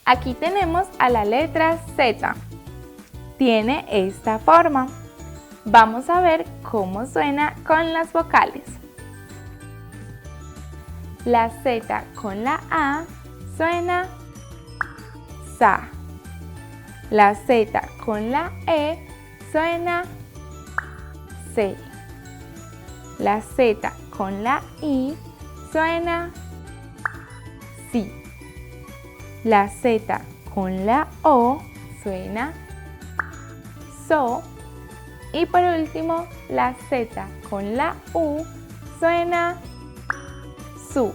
Aquí tenemos a la letra Z. Tiene esta forma. Vamos a ver cómo suena con las vocales. La Z con la A suena sa. La Z con la E suena se. La Z con la I suena si. La Z con la O suena so. Y por último, la Z con la U suena su.